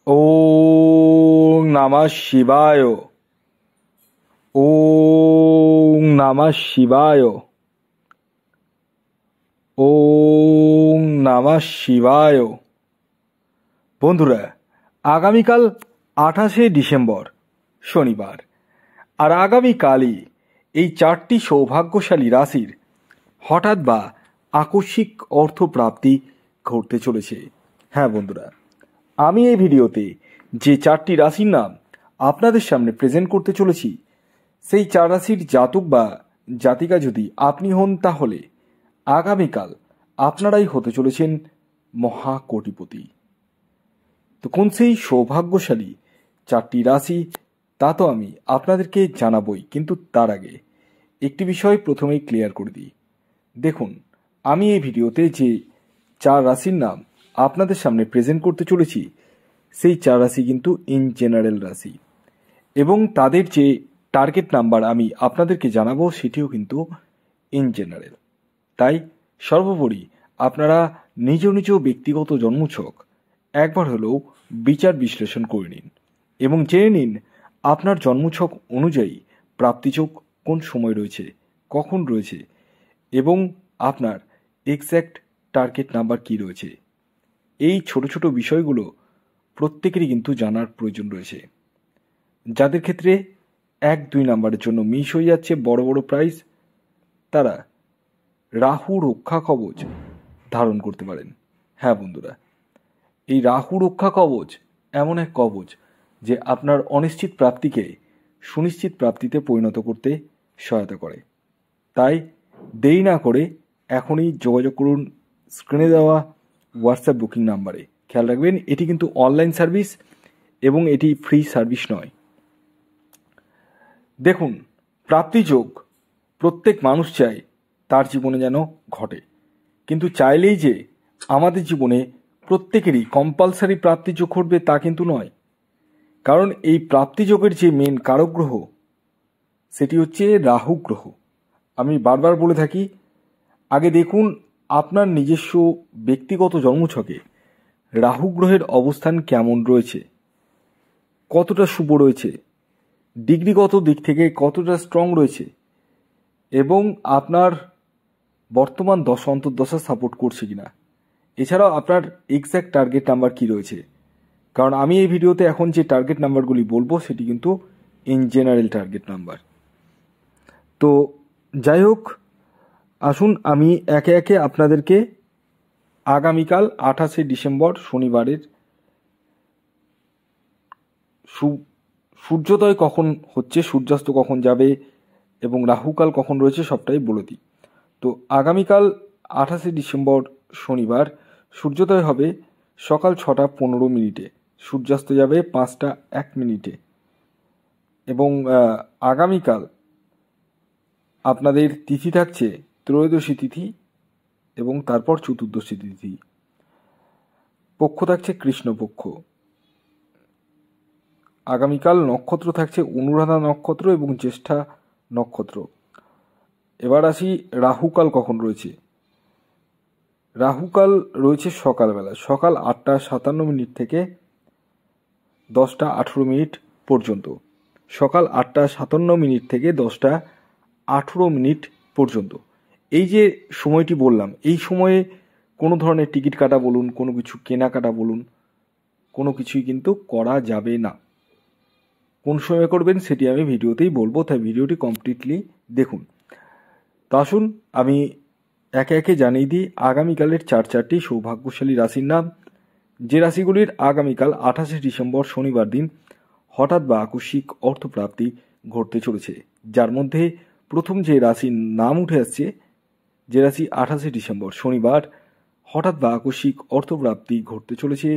ওং নমঃ শিবায়। ওং নমঃ শিবায়। ওং নমঃ শিবায়। বন্ধুরা, আগামীকাল 28শে ডিসেম্বর শনিবার, আর আগামীকালই এই 4টি সৌভাগ্যশালী রাশির হঠাৎ বা আকস্মিক অর্থপ্রাপ্তি ঘটতে চলেছে। হ্যাঁ বন্ধুরা, আমি এই ভিডিওতে যে 4টি রাশির নাম আপনাদের সামনে প্রেজেন্ট করতে চলেছি, সেই 4 রাশির জাতক বা জাতিকা যদি আপনি হন, তাহলে আগামীকাল আপনারাই হতে চলেছেন মহাকোটিপতি। তো কোন সেই সৌভাগ্যশালী 4টি রাশি তা তো আমি আপনাদেরকে জানাবই, কিন্তু তার আগে একটি বিষয় প্রথমেই ক্লিয়ার করে দিই। দেখুন, আমি এই ভিডিওতে যে 4 রাশির নাম আপনাদের সামনে প্রেজেন্ট করতে চলেছি, সেই 4 রাশি কিন্তু ইন জেনারেল রাশি, এবং তাদের যে টার্গেট নাম্বার আমি আপনাদেরকে জানাবো সেটিও কিন্তু ইন জেনারেল। তাই সর্বোপরি আপনারা নিজ নিজ ব্যক্তিগত জন্মছক একবার হলেও বিচার বিশ্লেষণ করে নিন এবং জেনে নিন আপনার জন্মছক অনুযায়ী প্রাপ্তিযোগ কোন সময় রয়েছে, কখন রয়েছে, এবং আপনার এক্স্যাক্ট টার্গেট নাম্বার কী রয়েছে। এই ছোট ছোট বিষয়গুলো প্রত্যেকেরই কিন্তু জানার প্রয়োজন রয়েছে। যাদের ক্ষেত্রে 1-2 নাম্বারের জন্য মিস হয়ে যাচ্ছে বড় বড় প্রাইজ, তারা রাহু রক্ষা কবচ ধারণ করতে পারেন। হ্যাঁ বন্ধুরা, এই রাহু রক্ষা কবচ এমন এক কবচ যে আপনার অনিশ্চিত প্রাপ্তিকে সুনিশ্চিত প্রাপ্তিতে পরিণত করতে সহায়তা করে। তাই দেরি না করে এখনই যোগাযোগ করুন স্ক্রিনে দেওয়া হোয়াটসঅ্যাপ বুকিং নাম্বারে। খেয়াল রাখবেন, এটি কিন্তু অনলাইন সার্ভিস এবং এটি ফ্রি সার্ভিস নয়। দেখুন, প্রাপ্তিযোগ প্রত্যেক মানুষ চায় তার জীবনে যেন ঘটে, কিন্তু চাইলেই যে আমাদের জীবনে প্রত্যেকেরই কম্পালসারি প্রাপ্তিযোগ ঘটবে তা কিন্তু নয়। কারণ এই প্রাপ্তিযোগের যে মেন কারক গ্রহ, সেটি হচ্ছে রাহু গ্রহ। আমি বারবার বলে থাকি, আগে দেখুন আপনার নিজস্ব ব্যক্তিগত জন্মছকে রাহু গ্রহের অবস্থান কেমন রয়েছে, কতটা শুভ রয়েছে, ডিগ্রিগত দিক থেকে কতটা স্ট্রং রয়েছে, এবং আপনার বর্তমান দশা অন্তর্দশা সাপোর্ট করছে কিনা। এছাড়াও আপনার এক্স্যাক্ট টার্গেট নাম্বার কি রয়েছে, কারণ আমি এই ভিডিওতে এখন যে টার্গেট নাম্বারগুলি বলবো সেটি কিন্তু ইন জেনারেল টার্গেট নাম্বার। তো যাই হোক, আসুন আমি একে একে আপনাদেরকে আগামীকাল 28শে ডিসেম্বর শনিবারের সূর্যোদয় কখন হচ্ছে, সূর্যাস্ত কখন যাবে এবং রাহুকাল কখন রয়েছে সবটাই বলে দিই। তো আগামীকাল 28শে ডিসেম্বর শনিবার সূর্যোদয় হবে সকাল 6টা 15 মিনিটে, সূর্যাস্ত যাবে 5টা 1 মিনিটে, এবং আগামীকাল আপনাদের তিথি থাকছে ত্রয়োদশী তিথি এবং তারপর চতুর্দশী তিথি। পক্ষ থাকছে কৃষ্ণপক্ষ। আগামীকাল নক্ষত্র থাকছে অনুরাধা নক্ষত্র এবং জ্যেষ্ঠা নক্ষত্র। এবার আসি রাহুকাল কখন রয়েছে। রাহুকাল রয়েছে সকালবেলা, সকাল 8টা 57 মিনিট থেকে 10টা 18 মিনিট পর্যন্ত। সকাল 8টা 57 মিনিট থেকে 10টা 18 মিনিট পর্যন্ত এই যে সময়টি বললাম, এই সময়ে কোনো ধরনের টিকিট কাটা বলুন, কোনো কিছু কেনাকাটা বলুন, কোনো কিছুই কিন্তু করা যাবে না। কোন সময় করবেন সেটি আমি ভিডিওতেই বলবো, তাই ভিডিওটি কমপ্লিটলি দেখুন। তো আসুন আমি একে একে জানিয়ে দিই আগামীকালের 4টি সৌভাগ্যশালী রাশির নাম, যে রাশিগুলির আগামীকাল 28শে ডিসেম্বর শনিবার দিন হঠাৎ বা আকস্মিক অর্থপ্রাপ্তি ঘটতে চলেছে। যার মধ্যে প্রথম যে রাশির নাম উঠে আসছে, যে রাশি 28শে ডিসেম্বর শনিবার হঠাৎ বা আকস্মিক অর্থপ্রাপ্তি ঘটতে চলেছে,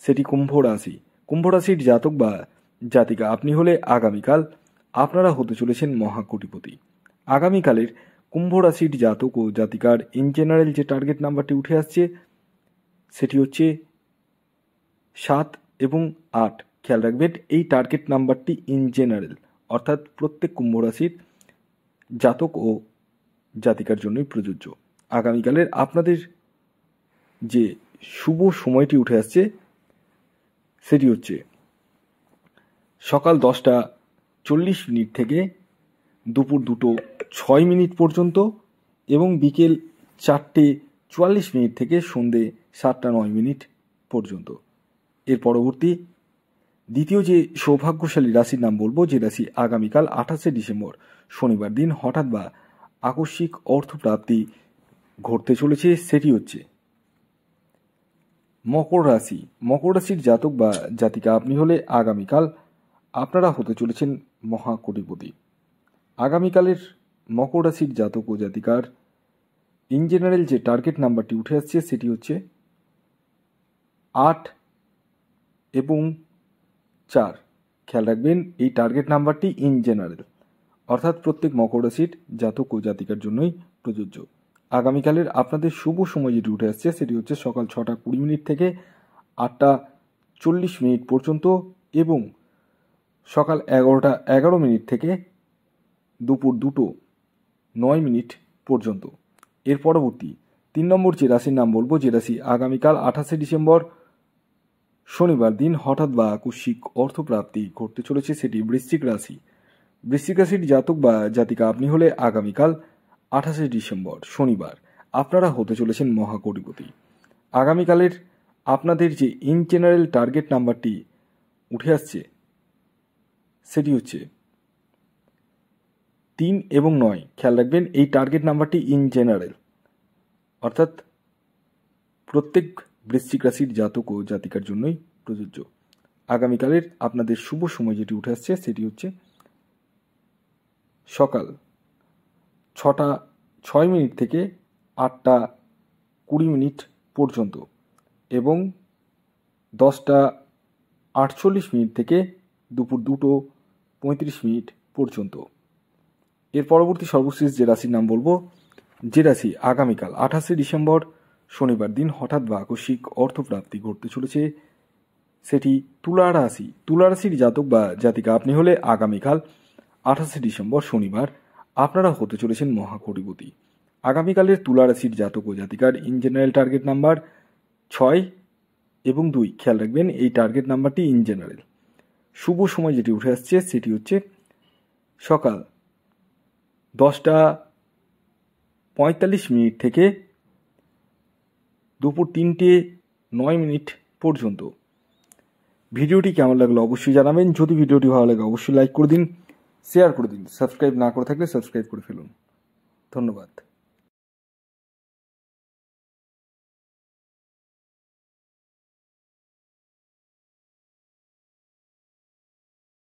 সেটি কুম্ভ রাশি। কুম্ভ রাশির জাতক বা জাতিকা আপনি হলে আগামীকাল আপনারা হতে চলেছেন মহাকোটিপতি। আগামীকালের কুম্ভ রাশির জাতক ও জাতিকার ইন জেনারেল যে টার্গেট নাম্বারটি উঠে আসছে সেটি হচ্ছে 7 এবং 8। খেয়াল রাখবেন, এই টার্গেট নাম্বারটি ইন জেনারেল, অর্থাৎ প্রত্যেক কুম্ভ রাশির জাতক ও জাতিকার জন্যই প্রযোজ্য। আগামীকালের আপনাদের যে শুভ সময়টি উঠে আসছে সেটি হচ্ছে সকাল 10:40 থেকে দুপুর 2:06 পর্যন্ত এবং বিকেল 4:44 থেকে সন্ধে 7:09 পর্যন্ত। এর পরবর্তী দ্বিতীয় যে সৌভাগ্যশালী রাশির নাম বলবো, যে রাশি আগামীকাল 28শে ডিসেম্বর শনিবার দিন হঠাৎ বা আকস্মিক অর্থপ্রাপ্তি ঘটতে চলেছে, সেটি হচ্ছে মকর রাশি। মকর রাশির জাতক বা জাতিকা আপনি হলে আগামীকাল আপনারা হতে চলেছেন মহাকোটিপতি। আগামীকালের মকর রাশির জাতক ও জাতিকার ইন জেনারেল যে টার্গেট নাম্বারটি উঠে আসছে সেটি হচ্ছে 8 এবং 4। খেয়াল রাখবেন এই টার্গেট নাম্বারটি ইন জেনারেল, অর্থাৎ প্রত্যেক মকর রাশির জাতক ও জাতিকার জন্যই প্রযোজ্য। আগামীকালের আপনাদের শুভ সময় যেটি উঠে আসছে সেটি হচ্ছে সকাল 6:20 থেকে 8:40 পর্যন্ত এবং সকাল 11:11 থেকে দুপুর 2:09 পর্যন্ত। এর পরবর্তী 3 নম্বর যে রাশির নাম বলবো, যে রাশি আগামীকাল 28শে ডিসেম্বর শনিবার দিন হঠাৎ বা আকস্মিক অর্থপ্রাপ্তি ঘটতে চলেছে, সেটি বৃশ্চিক রাশি। বৃশ্চিক রাশির জাতক বা জাতিকা আপনি হলে আগামীকাল 28শে ডিসেম্বর শনিবার আপনারা হতে চলেছেন মহাকোটিপতি। আগামীকালের আপনাদের যে ইন জেনারেল টার্গেট নাম্বারটি উঠে আসছে সেটি হচ্ছে 3 এবং 9। খেয়াল রাখবেন এই টার্গেট নাম্বারটি ইন জেনারেল, অর্থাৎ প্রত্যেক বৃশ্চিক রাশির জাতক ও জাতিকার জন্যই প্রযোজ্য। আগামীকালের আপনাদের শুভ সময় যেটি উঠে আসছে সেটি হচ্ছে সকাল 6:06 থেকে 8:20 পর্যন্ত এবং 10:48 থেকে দুপুর 2:35 পর্যন্ত। এর পরবর্তী সর্বশেষ যে রাশির নাম বলবো, যে রাশি আগামীকাল 28শে ডিসেম্বর শনিবার দিন হঠাৎ বা আকস্মিক অর্থপ্রাপ্তি ঘটতে চলেছে সেটি তুলা রাশি। তুলা রাশির জাতক বা জাতিকা আপনি হলে আগামীকাল 28শে ডিসেম্বর শনিবার আপনারা হতে চলেছেন মহাকোটিপতি। আগামীকালের তুলা রাশির জাতক ও জাতিকার ইন জেনারেল টার্গেট নাম্বার 6 এবং 2। খেয়াল রাখবেন এই টার্গেট নাম্বারটি ইন জেনারেল। শুভ সময় যেটি উঠে আসছে সেটি হচ্ছে সকাল 10:45 থেকে দুপুর 3:09 পর্যন্ত। ভিডিওটি কেমন লাগলো অবশ্যই জানাবেন। যদি ভিডিওটি ভালো লাগে অবশ্যই লাইক করে দিন, শেয়ার করে দিন। সাবস্ক্রাইব না করে থাকলে সাবস্ক্রাইব করে ফেলুন। ধন্যবাদ।